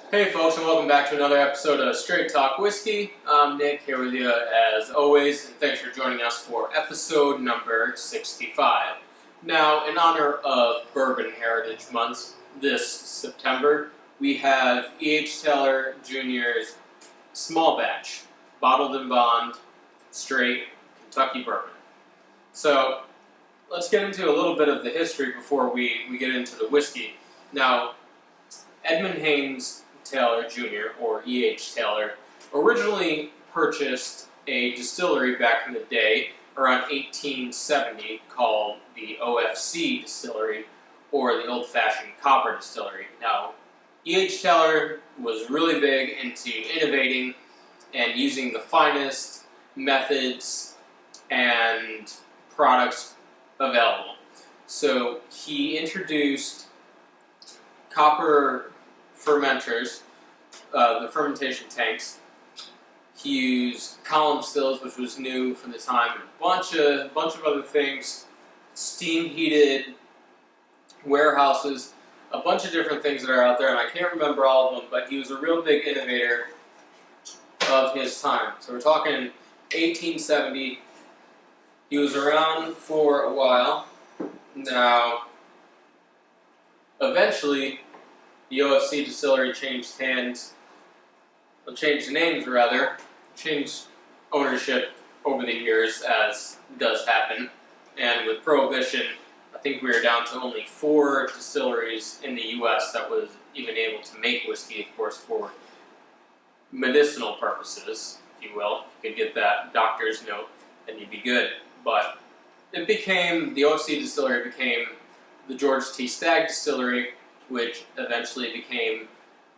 Hey folks, and welcome back to another episode of Straight Talk Whiskey. I'm Nick, here with you as always, and thanks for joining us for episode number 65. Now, in honor of Bourbon Heritage Month this September, we have E.H. Taylor Jr.'s Small Batch, Bottled and Bond, Straight Kentucky Bourbon. So, let's get into a little bit of the history before we get into the whiskey. Now, Edmund Haynes Taylor Jr., or E.H. Taylor, originally purchased a distillery back in the day, around 1870, called the OFC Distillery, or the Old Fashioned Copper Distillery. Now, E.H. Taylor was really big into innovating and using the finest methods and products available. So he introduced copper fermenters, the fermentation tanks. He used column stills, which was new for the time, and a bunch of other things. Steam heated warehouses, a bunch of different things that are out there, and I can't remember all of them, but he was a real big innovator of his time. So we're talking 1870. He was around for a while. Now, eventually, the OFC Distillery changed names rather, changed ownership over the years, as does happen. And with Prohibition, I think we were down to only 4 distilleries in the U.S. that was even able to make whiskey, of course, for medicinal purposes, if you will. If you could get that doctor's note, then you'd be good. But the OFC Distillery became the George T. Stagg Distillery, which eventually became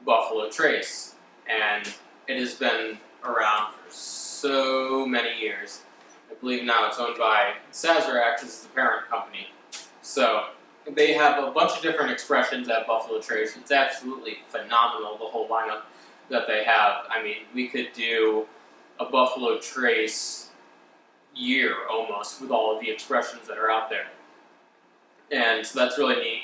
Buffalo Trace, and it has been around for so many years. I believe now it's owned by Sazerac, as the parent company. So they have a bunch of different expressions at Buffalo Trace. It's absolutely phenomenal, the whole lineup that they have. I mean, we could do a Buffalo Trace year almost with all of the expressions that are out there. And so that's really neat.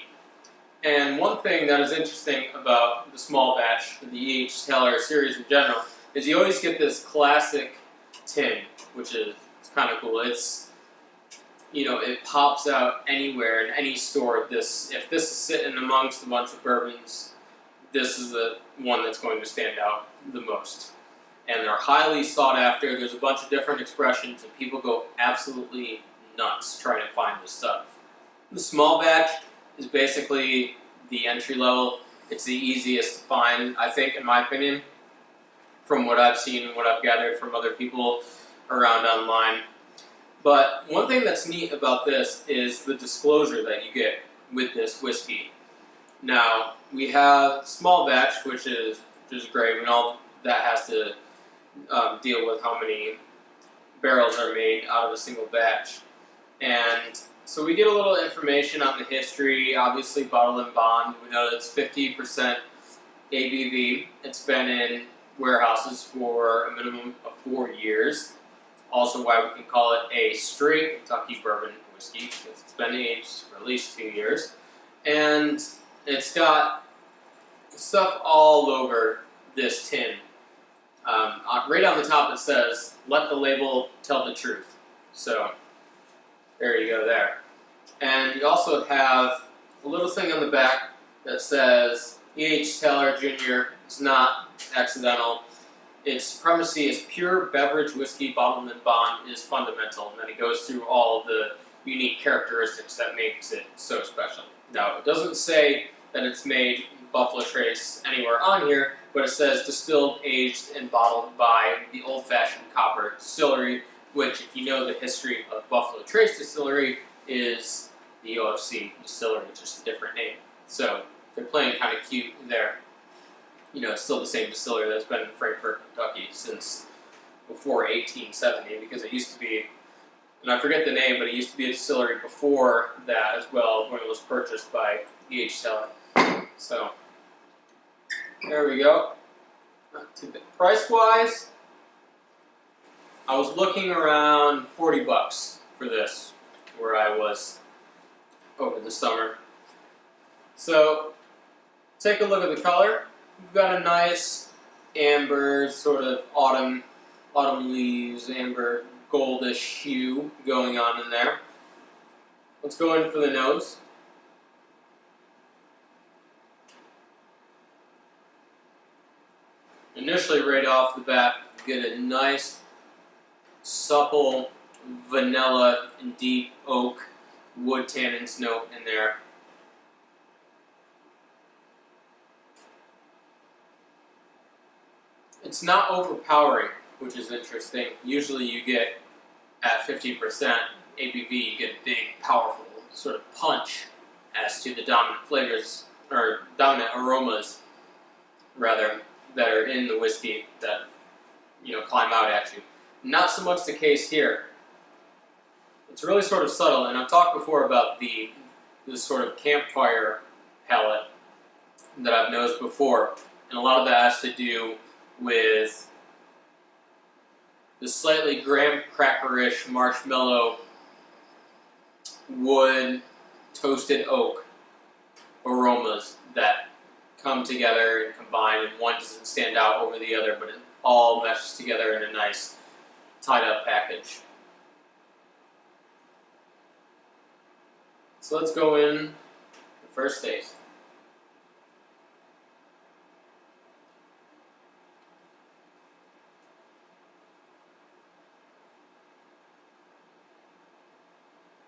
And one thing that is interesting about the small batch, the E.H. Taylor series in general, is you always get this classic tin, which is kind of cool. It's, it pops out anywhere in any store. If this is sitting amongst a bunch of bourbons, this is the one that's going to stand out the most. And they're highly sought after. There's a bunch of different expressions, and people go absolutely nuts trying to find this stuff. The small batch is basically the entry level. It's the easiest to find, I think, in my opinion, from what I've seen and what I've gathered from other people around online. But one thing that's neat about this is the disclosure that you get with this whiskey. Now, we have small batch, which is great. We know that has to deal with how many barrels are made out of a single batch. And so we get a little information on the history. Obviously, Bottled and Bond, we know that it's 50% ABV. It's been in warehouses for a minimum of 4 years. Also why we can call it a straight Kentucky bourbon whiskey, because it's been aged for at least 2 years. And it's got stuff all over this tin. Right on the top it says, "Let the label tell the truth." So there you go there. And you also have a little thing on the back that says E.H. Taylor Jr. is not accidental. Its supremacy as pure beverage whiskey bottled and bond is fundamental. And then it goes through all of the unique characteristics that makes it so special. Now, it doesn't say that it's made in Buffalo Trace anywhere on here, but it says distilled, aged, and bottled by the Old Fashioned Copper Distillery, which, if you know the history of Buffalo Trace Distillery, is the OFC Distillery, just a different name. So they're playing kind of cute there. It's still the same distillery that's been in Frankfort, Kentucky since before 1870, because it used to be, and I forget the name, but it used to be a distillery before that as well, when it was purchased by E.H. Taylor. So there we go. Not too bad. Price-wise, I was looking around $40 for this, where I was over the summer. So take a look at the color. we've got a nice amber, sort of autumn leaves, amber goldish hue going on in there. Let's go in for the nose. Initially, right off the bat, get a nice, supple vanilla and deep oak wood tannins note in there. It's not overpowering, which is interesting. Usually you get, at 50% ABV, you get a big, powerful sort of punch as to the dominant flavors, or dominant aromas, rather, that are in the whiskey that, climb out at you. Not so much the case here. It's really sort of subtle, and I've talked before about this sort of campfire palate that I've noticed before, and a lot of that has to do with the slightly graham crackerish marshmallow wood toasted oak aromas that come together and combine, and one doesn't stand out over the other, but it all meshes together in a nice tied up package. So let's go in the first taste.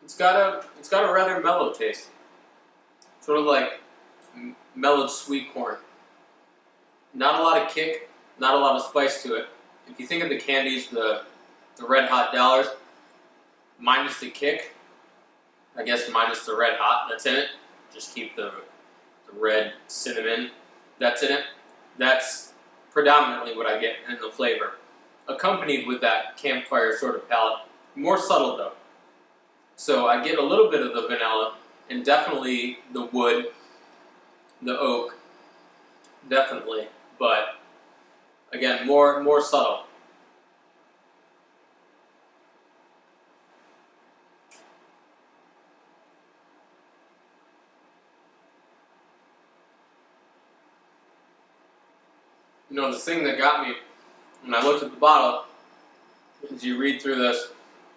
It's got a rather mellow taste, sort of like mellowed sweet corn. Not a lot of kick, not a lot of spice to it. If you think of the candies, the Red Hot dollars, minus the kick, I guess minus the red hot that's in it, just keep the red cinnamon that's in it. That's predominantly what I get in the flavor, accompanied with that campfire sort of palate. More subtle though. So I get a little bit of the vanilla, and definitely the wood, the oak, definitely, but again, more subtle. The thing that got me when I looked at the bottle is you read through this,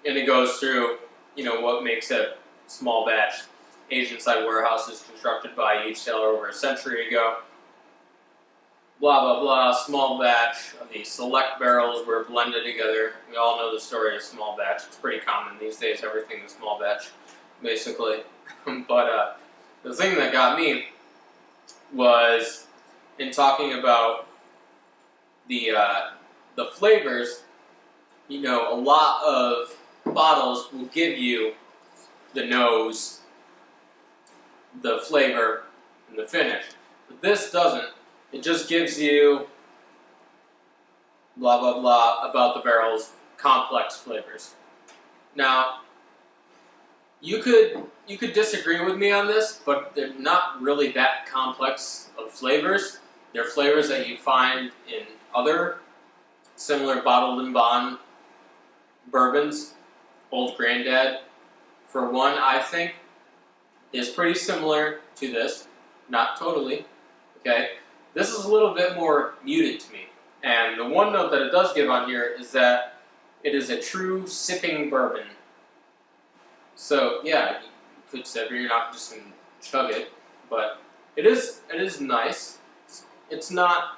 and it goes through, what makes a small batch. Aged inside warehouses constructed by each seller over a century ago. Blah, blah, blah. Small batch of these select barrels were blended together. We all know the story of small batch. It's pretty common these days. Everything is small batch, basically. But the thing that got me was in talking about the flavors. A lot of bottles will give you the nose, the flavor, and the finish. But this doesn't. It just gives you blah, blah, blah about the barrel's complex flavors. Now, you could disagree with me on this, but they're not really that complex of flavors. They're flavors that you find in other similar bottled and bond bourbons. Old Granddad, for one, I think, is pretty similar to this. Not totally, okay? This is a little bit more muted to me. And the one note that it does give on here is that it is a true sipping bourbon. So, yeah, you could sip it, you're not just going to chug it, but it is nice. It's not...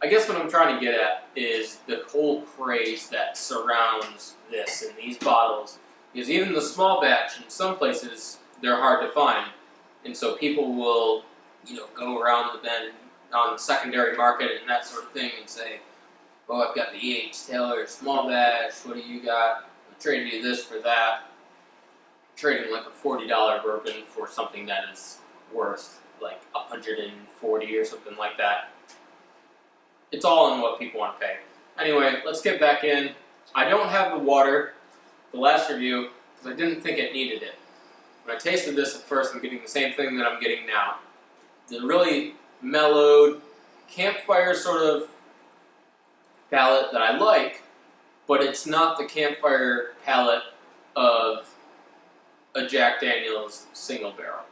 I guess what I'm trying to get at is the whole craze that surrounds this in these bottles. Because even the small batch, in some places, they're hard to find. And so people will, go around the bend on the secondary market and that sort of thing and say, oh, I've got the E.H. Taylor small batch, what do you got? I'll trade you this for that. Trading like a $40 bourbon for something that is worth like $140 or something like that. It's all in what people want to pay. Anyway, let's get back in. I don't have the water, the last review, because I didn't think it needed it. When I tasted this at first, I'm getting the same thing that I'm getting now. The really mellowed, campfire sort of palate that I like, but it's not the campfire palate of a Jack Daniel's single barrel.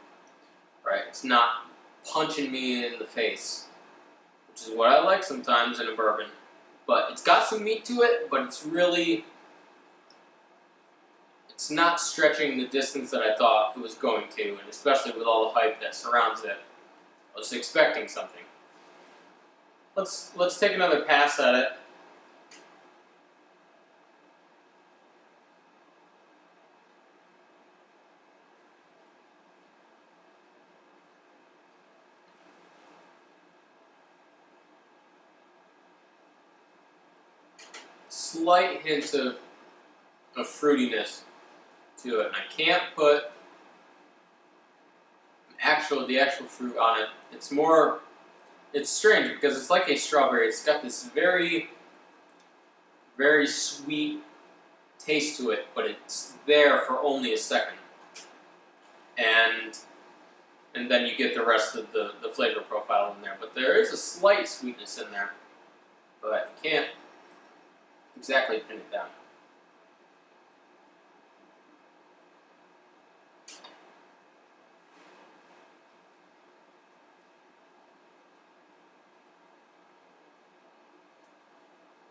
Right? It's not punching me in the face which is what I like sometimes in a bourbon. But it's got some meat to it, but it's not stretching the distance that I thought it was going to, and especially with all the hype that surrounds it. I was expecting something. Let's take another pass at it. Slight hint of fruitiness to it. And I can't put the actual fruit on it. It's strange because it's like a strawberry. It's got this very, very sweet taste to it, but it's there for only a second. And then you get the rest of the flavor profile in there. But there is a slight sweetness in there, but you can't exactly pin it down.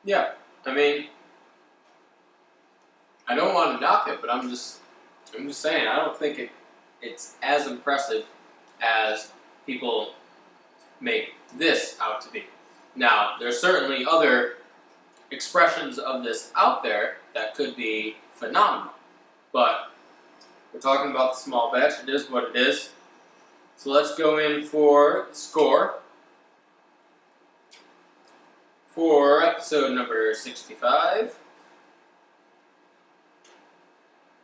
Yeah, I mean, I don't want to knock it, but I'm just saying, I don't think it's as impressive as people make this out to be. Now, there's certainly other expressions of this out there that could be phenomenal, but we're talking about the small batch. It is what it is. So let's go in for the score for episode number 65,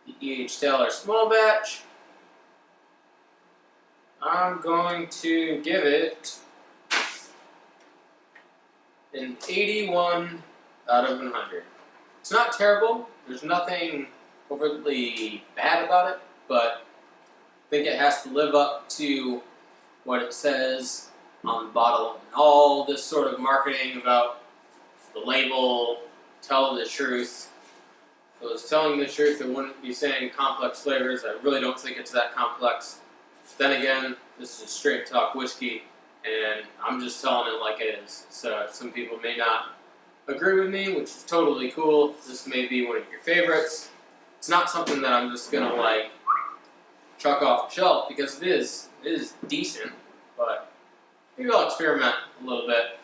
the E.H. Taylor small batch. I'm going to give it an 81 out of 100. It's not terrible. There's nothing overly bad about it, but I think it has to live up to what it says on the bottle. And all this sort of marketing about the label, tell the truth. If it was telling the truth, it wouldn't be saying complex flavors. I really don't think it's that complex. Then again, this is straight talk whiskey, and I'm just telling it like it is. So some people may not agree with me, which is totally cool. This may be one of your favorites. It's not something that I'm just gonna like chuck off the shelf because it is decent, but maybe I'll experiment a little bit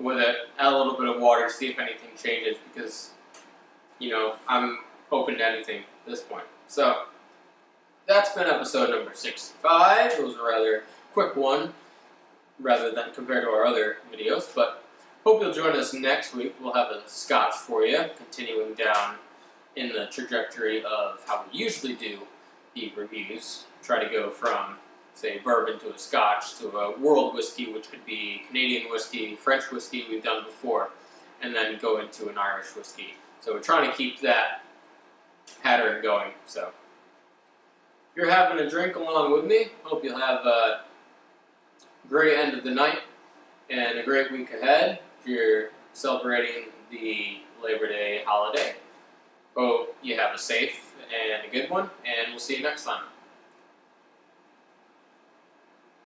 with it, add a little bit of water, see if anything changes, because, you know, I'm open to anything at this point. So, that's been episode number 65. It was a rather quick one, rather than compared to our other videos, but hope you'll join us next week. We'll have a scotch for you, continuing down in the trajectory of how we usually do the reviews. Try to go from, say, bourbon to a scotch to a world whiskey, which could be Canadian whiskey, French whiskey we've done before, and then go into an Irish whiskey. So we're trying to keep that pattern going. So if you're having a drink along with me, hope you'll have a great end of the night and a great week ahead if you're celebrating the Labor Day holiday. Hope you have a safe and a good one, and we'll see you next time.